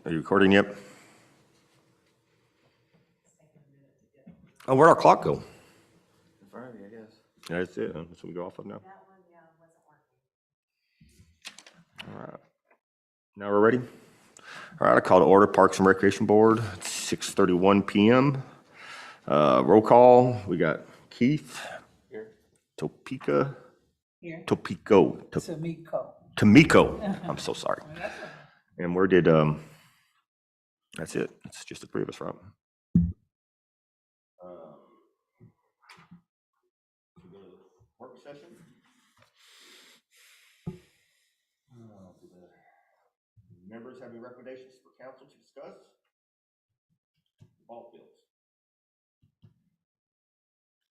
Are you recording yet? Oh, where'd our clock go? In front of you, I guess. Yeah, that's it. So we go off of now. All right. Now we're ready. All right, I call to order Parks and Recreation Board. It's 6:31 p.m. Roll call. We got Keith. Here. Topeka. Here. Topeko. Tamiko. Tamiko. I'm so sorry. And where did, that's it. It's just the three of us, right? Work session? Members have any recommendations for council to discuss? Ball fields.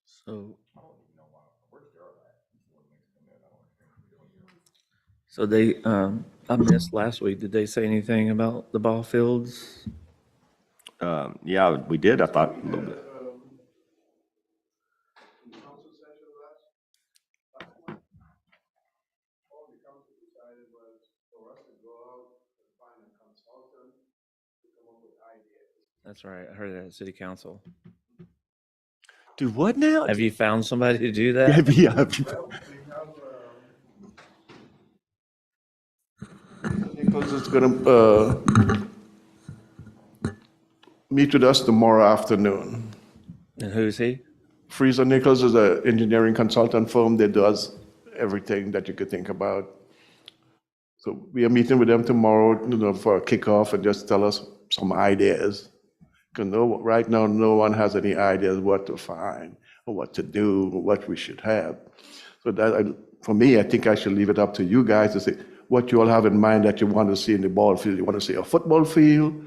So, I don't even know why. Where's Gerald at? He's the one that makes them in. I don't understand. I missed last week. Did they say anything about the ball fields? Yeah, we did. I thought a little bit. That's right. I heard that at city council. Do what now? Have you found somebody to do that? Nichols is gonna meet with us tomorrow afternoon. And who's he? Freezer Nichols is an engineering consultant firm that does everything that you could think about. So we are meeting with them tomorrow, for a kickoff and just tell us some ideas. Because right now, no one has any ideas what to find or what to do or what we should have. So that, for me, I think I should leave it up to you guys to say what you all have in mind that you want to see in the ball field. You want to see a football field,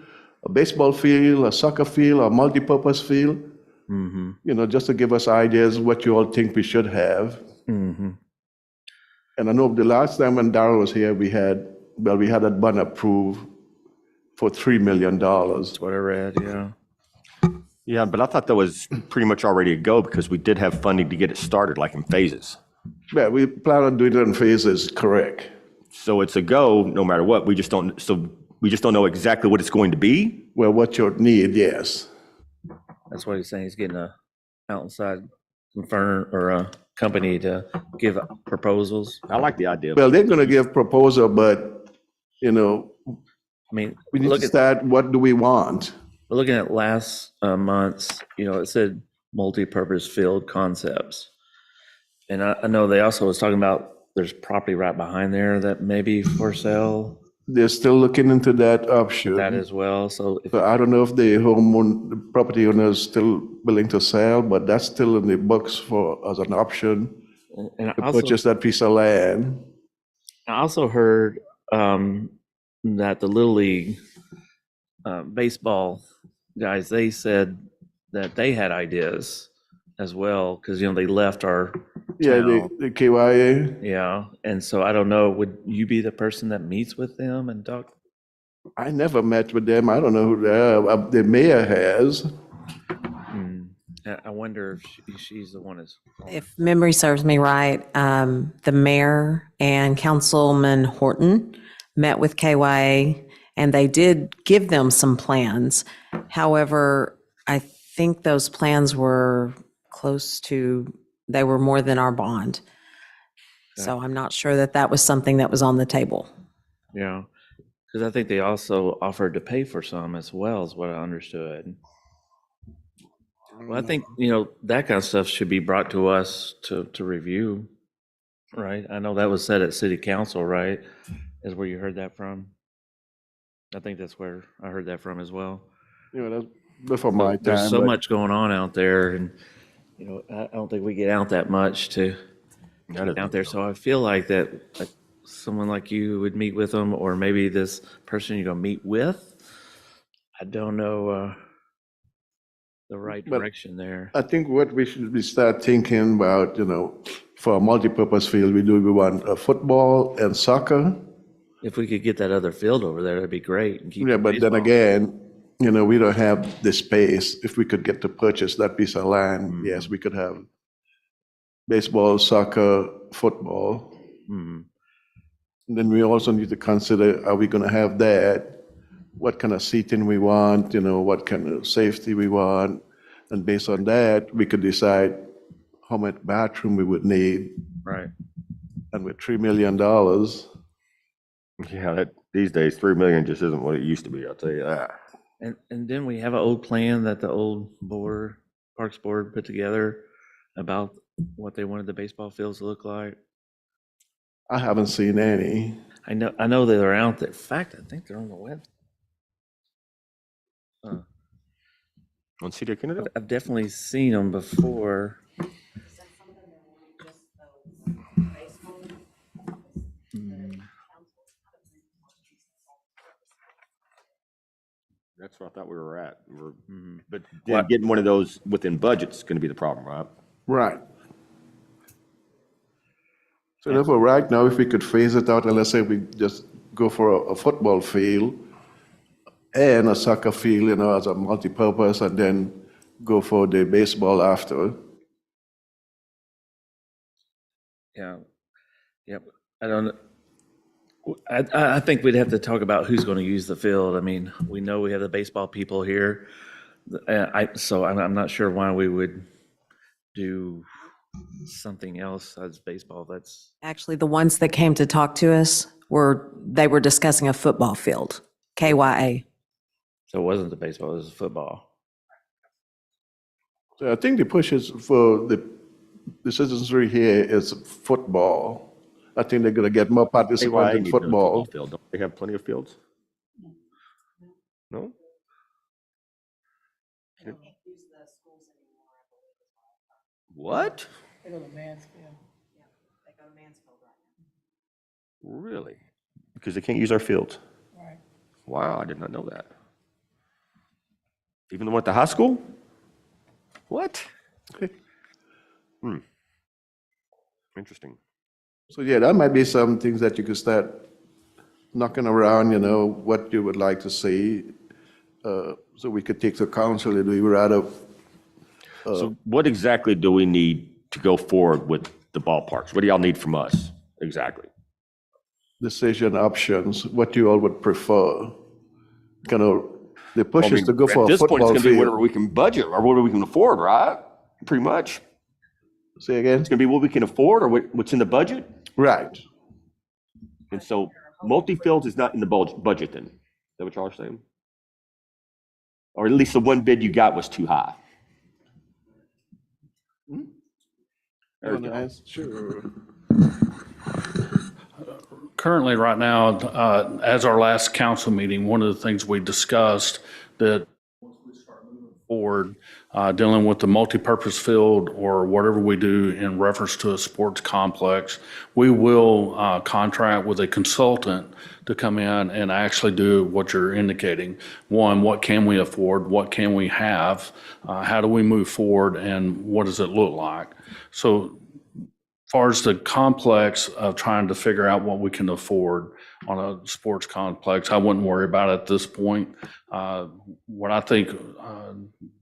a baseball field, a soccer field, a multi-purpose field. Mm-hmm. Just to give us ideas what you all think we should have. Mm-hmm. And I know the last time when Darrell was here, we had that bond approved for $3 million. That's what I read, yeah. Yeah, but I thought that was pretty much already a go because we did have funding to get it started, like in phases. Yeah, we plan on doing it in phases, correct. So it's a go no matter what. We just don't know exactly what it's going to be. Well, what you need, yes. That's what he's saying. He's getting a outside firm or a company to give proposals. I like the idea. Well, they're going to give proposal, but, I mean, we need to start, what do we want? We're looking at last month's, it said multi-purpose field concepts. And I know they also was talking about there's property right behind there that may be for sale. They're still looking into that option. That as well. So I don't know if the property owner is still willing to sell, but that's still in the books as an option and to purchase that piece of land. I also heard that the Little League baseball guys, they said that they had ideas as well because they left our town. The KYA. Yeah, and so I don't know, would you be the person that meets with them and talk? I never met with them. I don't know who they are. The mayor has. I wonder if she's the one that's. If memory serves me right, the mayor and Councilman Horton met with KYA, and they did give them some plans. However, I think those plans were they were more than our bond. So I'm not sure that was something that was on the table. Yeah, because I think they also offered to pay for some as well, is what I understood. Well, I think, that kind of stuff should be brought to us to review, right? I know that was said at city council, right? Is where you heard that from? I think that's where I heard that from as well. That's before my time. There's so much going on out there, and, I don't think we get out that much to get out there. So I feel like that someone like you would meet with them, or maybe this person you're going to meet with. I don't know the right direction there. I think what we should start thinking about, for a multi-purpose field, we want football and soccer. If we could get that other field over there, that'd be great. And keep But then again, we don't have the space. If we could get to purchase that piece of land, yes, we could have baseball, soccer, football. And then we also need to consider, are we going to have that what kind of seating we want, what kind of safety we want. And based on that, we could decide how much bathroom we would need. Right. And with $3 million, Yeah, these days, 3 million just isn't what it used to be, I'll tell you that. And then we have an old plan that the old Parks Board put together about what they wanted the baseball fields to look like. I haven't seen any. I know that they're out there. In fact, I think they're on the web. On Cedar Kennedy? I've definitely seen them before. That's what I thought we were at. But What- then getting one of those within budget's gonna be the problem, right? Right. So therefore, right now, if we could phase it out, and let's say we just go for a football field and a soccer field, as a multi-purpose, and then go for the baseball after. Yeah. Yep. I don't. I think we'd have to talk about who's going to use the field. I mean, we know we have the baseball people here. So I'm not sure why we would do something else as baseball. That's Actually, the ones that came to talk to us they were discussing a football field, KYA. so it wasn't the baseball, it was football. So I think the push is for the citizenry here is football. I think they're going to get more participants AYA in needs another football. field. Don't they have plenty of fields? No? What? They go to Mansfield. Really? Because they can't use our fields? Right. Wow, I did not know that. Even the one at the high school? What? Interesting. So yeah, that might be some things that you could start knocking around, what you would like to see. So we could take to council, and we would rather, So what exactly do we need to go forward with the ballparks? What do y'all need from us? Exactly. decision options, what you all would prefer. The push I is mean, to go for at a this point, it's football gonna be whatever field. we can budget or whatever we can afford, right? Pretty much. Say again? It's gonna be what we can afford or what's in the budget. Right. And so multi-fields is not in the budget then. Is that what y'all are saying? Or at least the one bid you got was too high. There we go. Sure. Currently, right now, as our last council meeting, one of the things we discussed that once we start moving forward, dealing with the multipurpose field or whatever we do in reference to a sports complex, we will contract with a consultant to come in and actually do what you're indicating. One, what can we afford? What can we have? How do we move forward? And what does it look like? So as far as the complex of trying to figure out what we can afford on a sports complex, I wouldn't worry about it at this point. What I think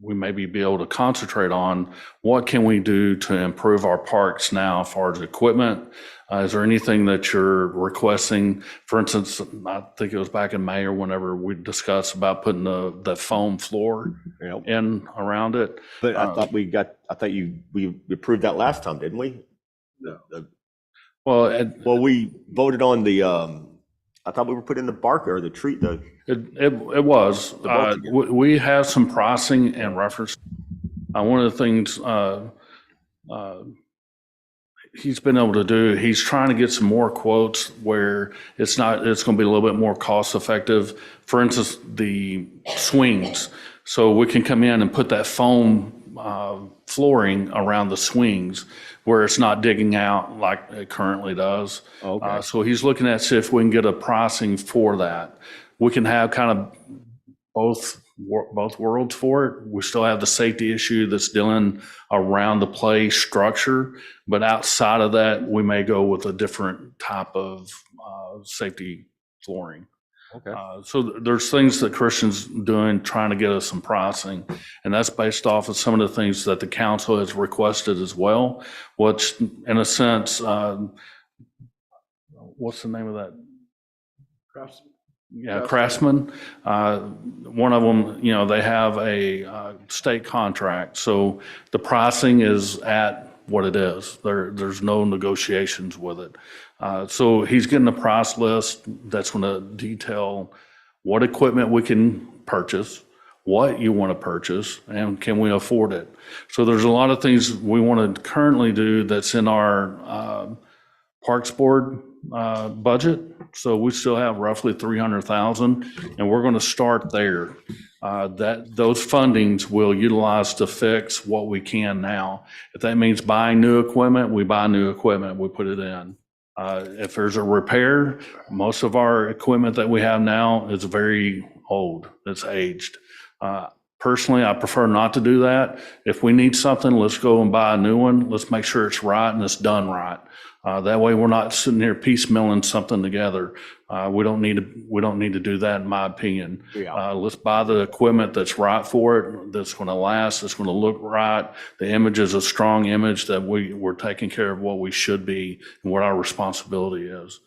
we maybe be able to concentrate on, what can we do to improve our parks now as far as equipment? Is there anything that you're requesting? For instance, I think it was back in May or whenever we discussed about putting the foam floor Yep. in around it. But I thought we approved that last time, didn't we? Well, Well, we voted on the, I thought we were putting the bark or the tree, It was. bulk again. We have some pricing and reference. One of the things he's been able to do, he's trying to get some more quotes where it's going to be a little bit more cost effective. For instance, the swings. So we can come in and put that foam flooring around the swings where it's not digging out like it currently does. Okay. So he's looking at see if we can get a pricing for that. We can have kind of both worlds for it. We still have the safety issue that's dealing around the play structure, but outside of that, we may go with a different type of safety flooring. Okay. So there's things that Christian's doing, trying to get us some pricing, and that's based off of some of the things that the council has requested as well, which in a sense, what's the name of that? Yeah, Craftsman. One of them, you know, they have a state contract, so the pricing is at what it is. There's no negotiations with it. So he's getting a price list that's going to detail what equipment we can purchase, what you want to purchase, and can we afford it. So there's a lot of things we want to currently do that's in our Parks Board budget. So we still have roughly 300,000, and we're going to start there. Those fundings we'll utilize to fix what we can now. If that means buying new equipment, we buy new equipment, we put it in. If there's a repair, most of our equipment that we have now is very old, it's aged. Personally, I prefer not to do that. If we need something, let's go and buy a new one. Let's make sure it's right and it's done right. That way, we're not sitting here piecemealing something together. We don't need to do that, in my opinion. Yeah. Let's buy the equipment that's right for it, that's going to last, that's going to look right. The image is a strong image that we're taking care of what we should be and what our responsibility is.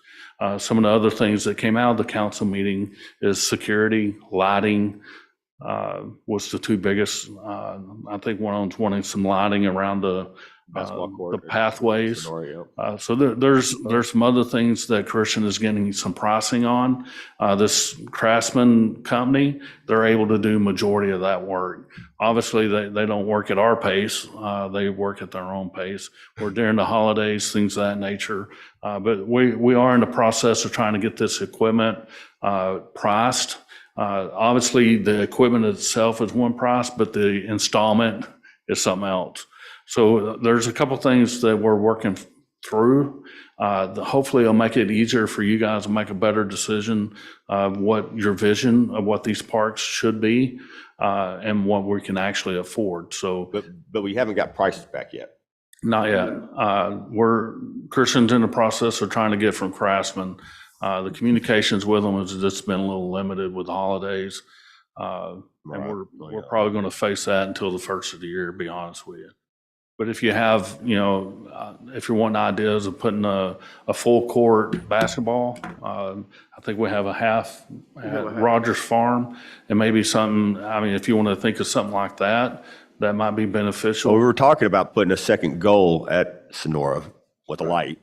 Some of the other things that came out of the council meeting is security, lighting. Was the two biggest. I think one of them's wanting some lighting around the pathways. So there's some other things that Christian is getting some pricing on. This Craftsman company, they're able to do majority of that work. Obviously, they don't work at our pace. They work at their own pace. Or during the holidays, things of that nature. But we are in the process of trying to get this equipment priced. Obviously, the equipment itself is one price, but the installment is something else. So there's a couple things that we're working through. Hopefully, it'll make it easier for you guys to make a better decision of what your vision of what these parks should be and what we can actually afford. So, But we haven't got prices back yet. not yet. Christian's in the process of trying to get from Craftsman. The communications with them has just been a little limited with the holidays. And we're probably going to face that until the first of the year, to be honest with you. But if you have, if you're wanting ideas of putting a full court basketball, I think we have a half at Rogers Farm, and maybe something, if you want to think of something like that, that might be beneficial. Well, we were talking about putting a second goal at Sonora with a light.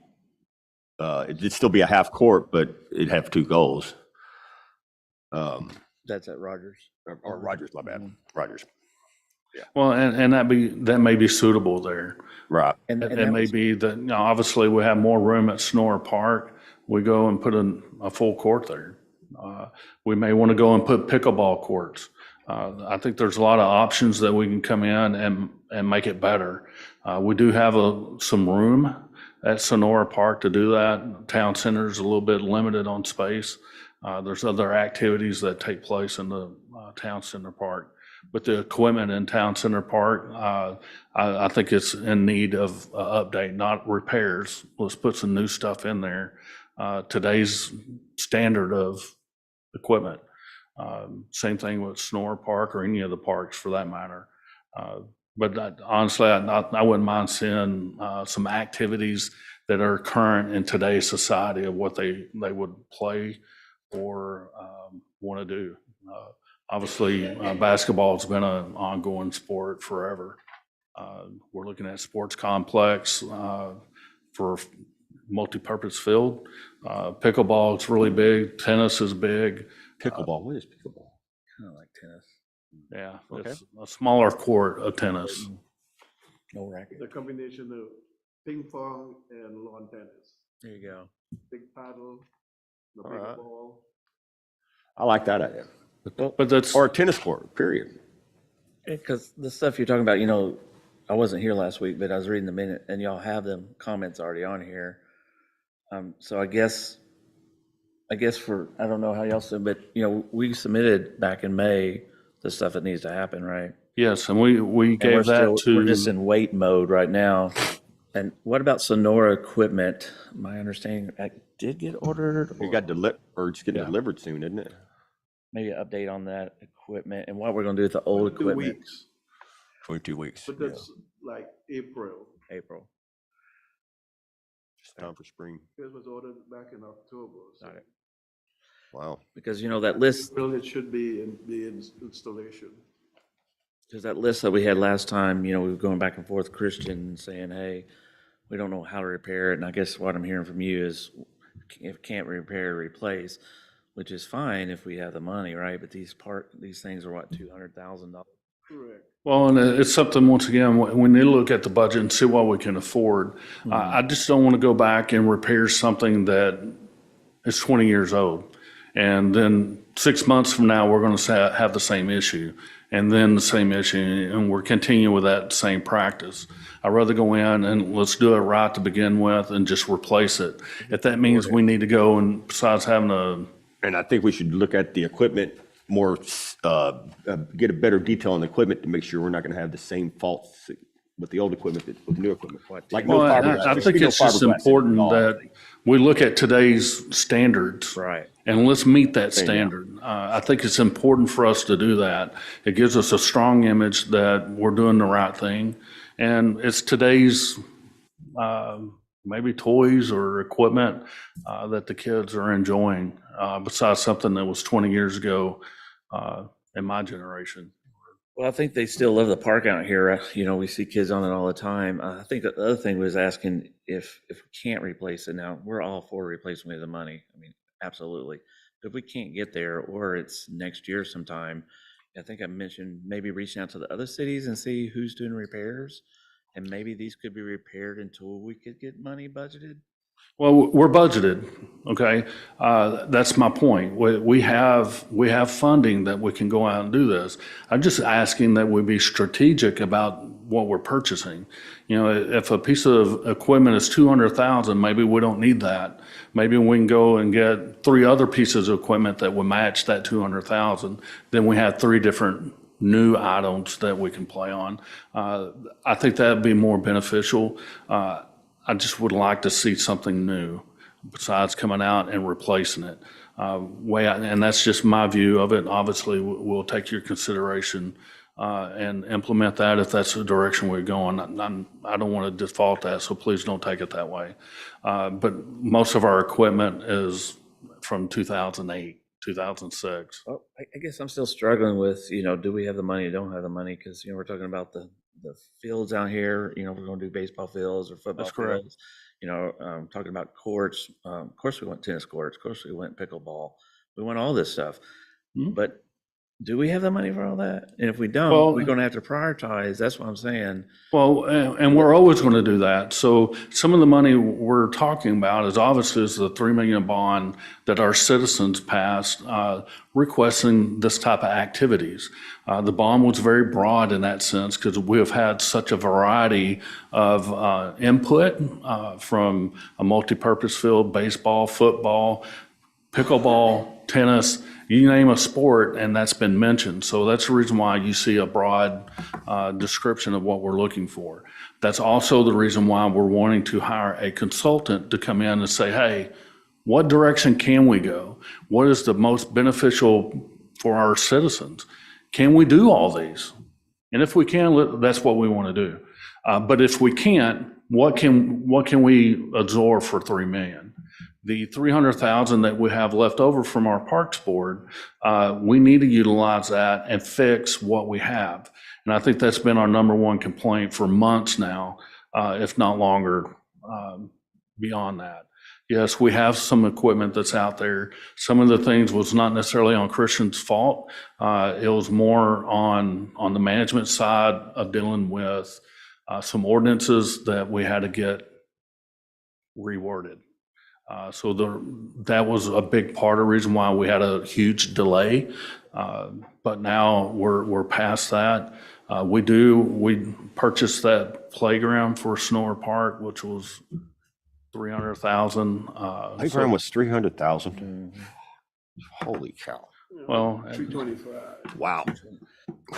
It'd still be a half court, but it'd have two goals. That's at Rogers. Or Rogers, my bad. Rogers. Well, and that may be suitable there. Right. And It that may was- be that, obviously we have more room at Sonora Park. We go and put a full court there. We may want to go and put pickleball courts. I think there's a lot of options that we can come in and make it better. We do have some room at Sonora Park to do that. Town center is a little bit limited on space. There's other activities that take place in the Town Center Park. But the equipment in Town Center Park, I think it's in need of update, not repairs. Let's put some new stuff in there. Today's standard of equipment. Same thing with Sonora Park or any of the parks for that matter. But honestly, I wouldn't mind seeing some activities that are current in today's society of what they would play or want to do. Obviously, basketball has been an ongoing sport forever. We're looking at sports complex for multi-purpose field. Pickleball is really big. Tennis is big. Pickleball. What is pickleball? Kind of like tennis. Yeah, Okay. it's a smaller court of tennis. No racket. The combination of ping pong and lawn tennis, There you go. big paddle, the All right. pickleball. I like that idea. But that's, Or a tennis court, period. Because the stuff you're talking about, I wasn't here last week, but I was reading the minute, and y'all have them comments already on here. So I guess I don't know how y'all said, but, we submitted back in May the stuff that needs to happen, right? yes, and we And gave that we're just to, in wait mode right now. And what about Sonora equipment? My understanding, that did get ordered, It or got or it's getting Yeah. delivered soon, isn't it? maybe an update on that equipment and what we're gonna do with the old 2 equipment. weeks, 22 weeks. but that's like April. April. It's time for spring. It was ordered back in October. So Got it. Wow. Because, that list, Well, it should be in the installation. because that list that we had last time, we were going back and forth, Christian saying, hey, we don't know how to repair it. And I guess what I'm hearing from you is if can't repair, replace, which is fine if we have the money, right? But these things are what, $200,000? Correct. Well, and it's something, once again, we need to look at the budget and see what we can afford. I just don't want to go back and repair something that is 20 years old. And then 6 months from now, we're going to have the same issue, and then the same issue, and we're continuing with that same practice. I'd rather go in and let's do it right to begin with and just replace it. If that means we need to go and besides having a, And I think we should look at the equipment more, get a better detail on the equipment to make sure we're not going to have the same faults with the old equipment that with the new equipment. Like no well, fiberglass. I There should think be no it's just fiberglass in it important at all. that we look at today's standards. Right. And let's meet that standard. I think it's important for us to do that. It gives us a strong image that we're doing the right thing. And it's today's maybe toys or equipment that the kids are enjoying, besides something that was 20 years ago in my generation. Well, I think they still love the park out here. We see kids on it all the time. I think the other thing was asking if we can't replace it now, we're all for replacement of the money. I mean, absolutely. But if we can't get there or it's next year sometime, I think I mentioned maybe reaching out to the other cities and see who's doing repairs. And maybe these could be repaired until we could get money budgeted. Well, we're budgeted, okay? That's my point. We have funding that we can go out and do this. I'm just asking that we be strategic about what we're purchasing. If a piece of equipment is $200,000, maybe we don't need that. Maybe we can go and get 3 other pieces of equipment that would match that $200,000. Then we have 3 different new items that we can play on. I think that'd be more beneficial. I just would like to see something new besides coming out and replacing it. And that's just my view of it. Obviously, we'll take your consideration and implement that if that's the direction we're going. I don't want to default that, so please don't take it that way. But most of our equipment is from 2008, 2006. Well, I guess I'm still struggling with, do we have the money or don't have the money? Because, we're talking about the fields out here, we're going to do baseball fields or football That's correct. fields. Talking about courts. Of course, we want tennis courts. Of course, we want pickleball. We want all this stuff. Mhm. But do we have the money for all that? And if we don't, Well- we're going to have to prioritize. That's what I'm saying. Well, and we're always going to do that. So some of the money we're talking about is obviously is the $3 million bond that our citizens passed requesting this type of activities. The bond was very broad in that sense because we have had such a variety of input from a multipurpose field, baseball, football, pickleball, tennis, you name a sport, and that's been mentioned. So that's the reason why you see a broad description of what we're looking for. That's also the reason why we're wanting to hire a consultant to come in and say, hey, what direction can we go? What is the most beneficial for our citizens? Can we do all these? And if we can, that's what we want to do. But if we can't, what can we absorb for $3 million? The $300,000 that we have left over from our Parks Board, we need to utilize that and fix what we have. And I think that's been our number one complaint for months now, if not longer, beyond that. Yes, we have some equipment that's out there. Some of the things was not necessarily on Christian's fault. It was more on the management side of dealing with some ordinances that we had to get reworded. So that was a big part of the reason why we had a huge delay. But now we're past that. We purchased that playground for Snorer Park, which was $300,000. Playground was 300,000. Holy cow. Well, 325. Wow.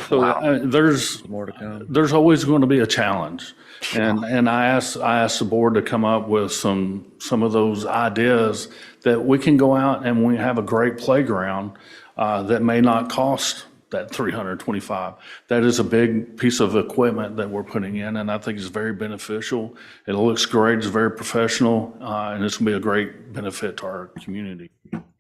so there's More to come. there's always going to be a challenge. And I asked the board to come up with some of those ideas that we can go out and we have a great playground that may not cost that $325. That is a big piece of equipment that we're putting in, and I think it's very beneficial. It looks great, it's very professional, and it's going to be a great benefit to our community.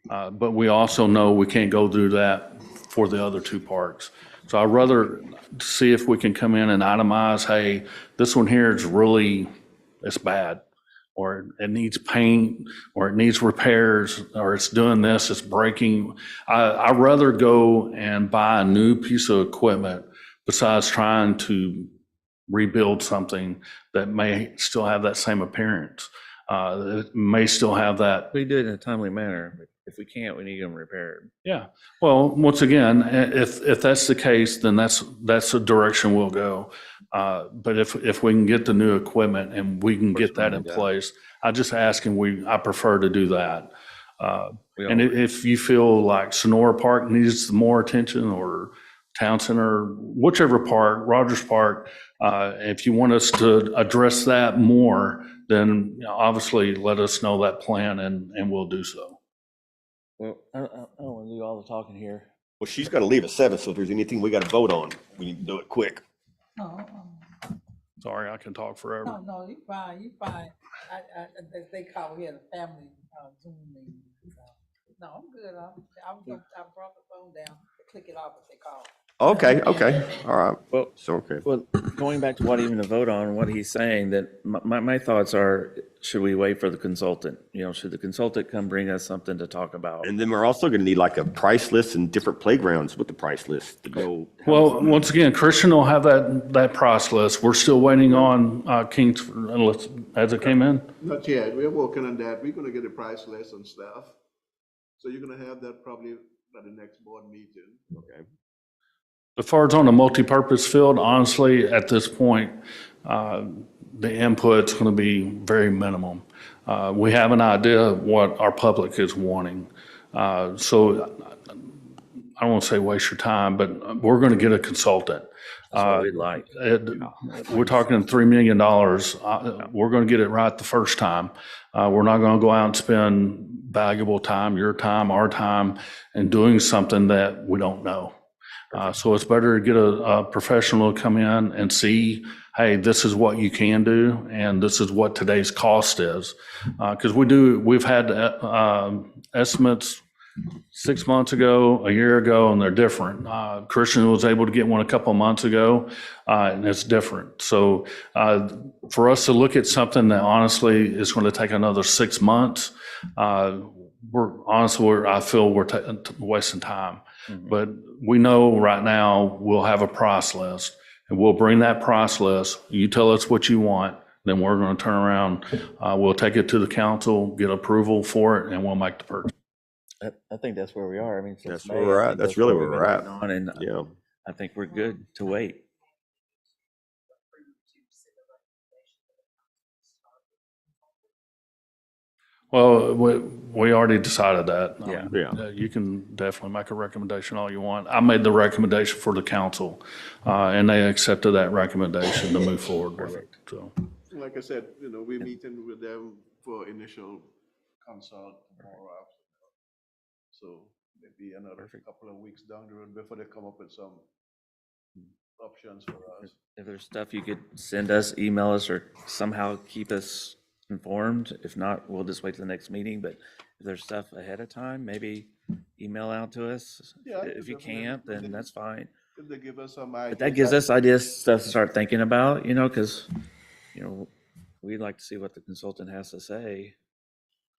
But we also know we can't go through that for the other two parks. So I'd rather see if we can come in and itemize, hey, this one here is really, it's bad, or it needs paint, or it needs repairs, or it's doing this, it's breaking. I'd rather go and buy a new piece of equipment besides trying to rebuild something that may still have that same appearance. It may still have that. We do it in a timely manner. If we can't, we need them repaired. Yeah. Well, once again, if that's the case, then that's the direction we'll go. But if we can get the new equipment and we can get that in place, I just ask and I prefer to do that. And if you feel like Sonora Park needs more attention, or Town Center, whichever park, Rogers Park, if you want us to address that more, then obviously let us know that plan and we'll do so. Well, I don't want to do all the talking here. Well, she's got to leave at 7, so if there's anything we got to vote on, we need to do it quick. No, Sorry, I can talk forever. no, you fine, you fine. They call, we had a family Zoom meeting. No, I'm good. I brought the phone down to click it off if they call. Okay, all right. Well, So, okay. Well, going back to what even to vote on, what he's saying, that my thoughts are, should we wait for the consultant? Should the consultant come bring us something to talk about? And then we're also going to need like a price list and different playgrounds with the price list to go. Well, once again, Christian will have that price list. We're still waiting on Kingsford, as it came in. Not yet, we're working on that, we're gonna get a price list and stuff. So you're gonna have that probably at the next board meeting. Okay. As far as on the multipurpose field, honestly, at this point, the input's going to be very minimum. We have an idea of what our public is wanting. So I don't want to say waste your time, but we're going to get a consultant. That's what we'd like. We're talking $3 million. We're going to get it right the first time. We're not going to go out and spend valuable time, your time, our time, and doing something that we don't know. So it's better to get a professional to come in and see, hey, this is what you can do, and this is what today's cost is. Because we've had estimates 6 months ago, a year ago, and they're different. Christian was able to get one a couple of months ago, and it's different. So for us to look at something that honestly is going to take another 6 months, I feel we're wasting time. Mm-hmm. But we know right now we'll have a price list, and we'll bring that price list. You tell us what you want, then we're going to turn around. We'll take it to the council, get approval for it, and we'll make the purchase. I think that's where we are. I mean, That's where we're at. That's really where we're at. And Yeah. I think we're good to wait. Well, we already decided that. Yeah. Yeah. You can definitely make a recommendation all you want. I made the recommendation for the council, and they accepted that recommendation to move forward with it. So, Like I said, we're meeting with them for initial consult tomorrow afternoon. So maybe another couple of weeks down the road before they come up with some options for us. If there's stuff you could send us, email us, or somehow keep us informed. If not, we'll just wait till the next meeting. But if there's stuff ahead of time, maybe email out to us. Yeah, If you can't, then that's fine. If they give us some ideas. But that gives us ideas, stuff to start thinking about, because, we'd like to see what the consultant has to say.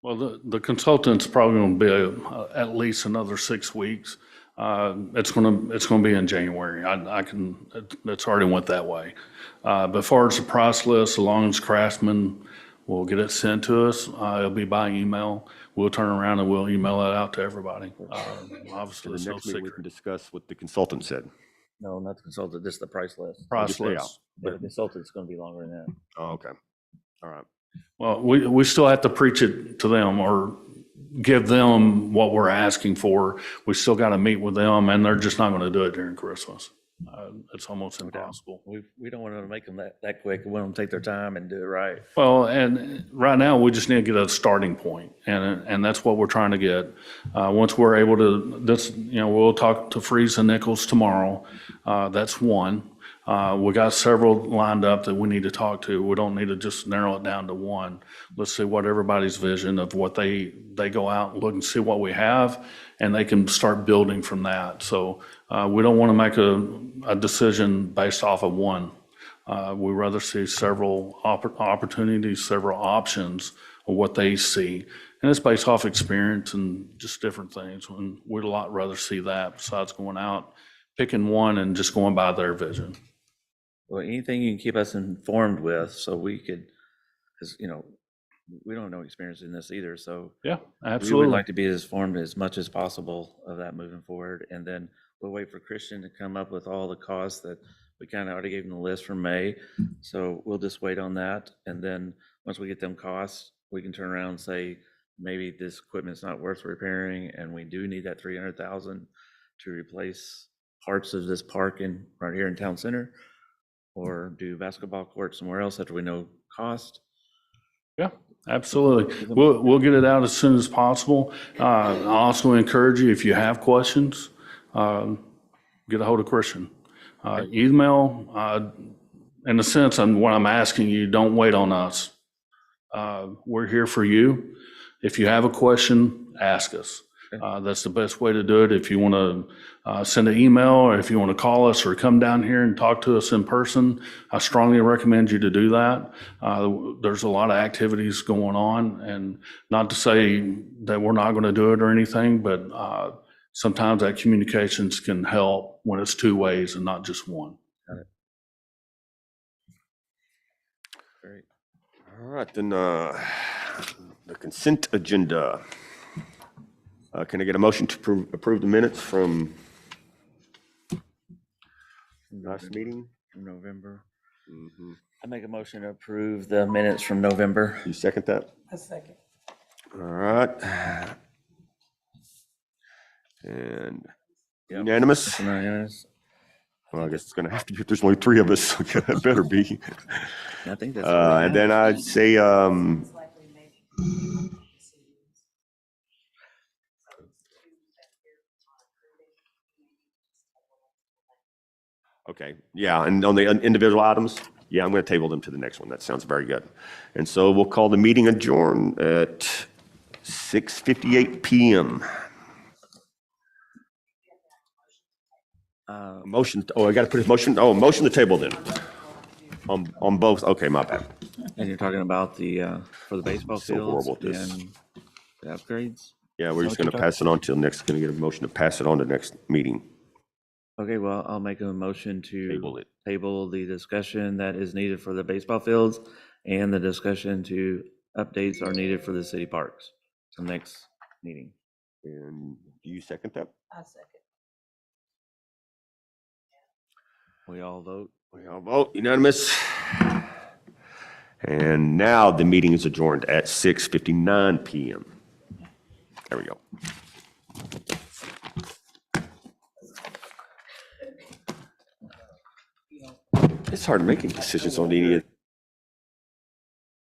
well, the consultant's probably going to be at least another 6 weeks. It's going to be in January. It's already went that way. But as far as the price list, as long as Craftsman will get it sent to us, it'll be by email. We'll turn around and we'll email it out to everybody. Obviously, The it's no next meeting, we secret. can discuss what the consultant said. No, not the consultant, just the price list. Price Just lay list. But the consultant's going to be longer than that. Oh, okay. All right. Well, we still have to preach it to them or give them what we're asking for. We still got to meet with them, and they're just not going to do it during Christmas. It's almost impossible. We don't want to make them that quick. We want them to take their time and do it right. Well, and right now, we just need to get a starting point, and that's what we're trying to get. Once we're able to, we'll talk to Freeze and Nichols tomorrow. That's one. We got several lined up that we need to talk to. We don't need to just narrow it down to one. Let's see what everybody's vision of what they go out and look and see what we have, and they can start building from that. So we don't want to make a decision based off of one. We rather see several opportunities, several options of what they see. And it's based off experience and just different things. And we'd a lot rather see that besides going out, picking one and just going by their vision. Well, anything you can keep us informed with so we could, because, we don't have no experience in this either. So Yeah, we would absolutely. like to be as informed as much as possible of that moving forward. And then we'll wait for Christian to come up with all the costs that we kind of already gave him the list for May. So we'll just wait on that. And then once we get them costs, we can turn around and say, maybe this equipment's not worth repairing and we do need that 300,000 to replace parts of this park right here in town center, or do basketball court somewhere else after we know cost. Yeah, absolutely. We'll get it out as soon as possible. I also encourage you, if you have questions, get a hold of Christian. Email, in a sense, and what I'm asking you, don't wait on us. We're here for you. If you have a question, ask us. That's the best way to do it. If you want to send an email, or if you want to call us or come down here and talk to us in person, I strongly recommend you to do that. There's a lot of activities going on, and not to say that we're not going to do it or anything, but sometimes that communications can help when it's two ways and not just one. Great. All right, then, the consent agenda. Can I get a motion to approve the minutes from last meeting? From November. Mhm. I make a motion to approve the minutes from November. You second that? A second. All right. And Yep. unanimous? Unanimous. Well, I guess it's gonna have to be, if there's only three of us, so it better be. I think that's. what we And then have. I'd say, okay, yeah, and on the individual items, yeah, I'm gonna table them to the next one. That sounds very good. And so we'll call the meeting adjourned at 6:58 PM. Motion, I gotta put a motion, motion to table then. On both, okay, my bad. And you're talking about for the baseball So fields horrible at this. and the upgrades? Yeah, we're just Okay, gonna pass it on till next, gonna get a motion to pass it on to next meeting. Okay, well, I'll make a motion to Table it. table the discussion that is needed for the baseball fields and the discussion to updates are needed for the city parks. So next meeting. And do you second that? I second. We all vote. We all vote unanimous. And now the meeting is adjourned at 6:59 PM. There we go. It's hard making decisions on any of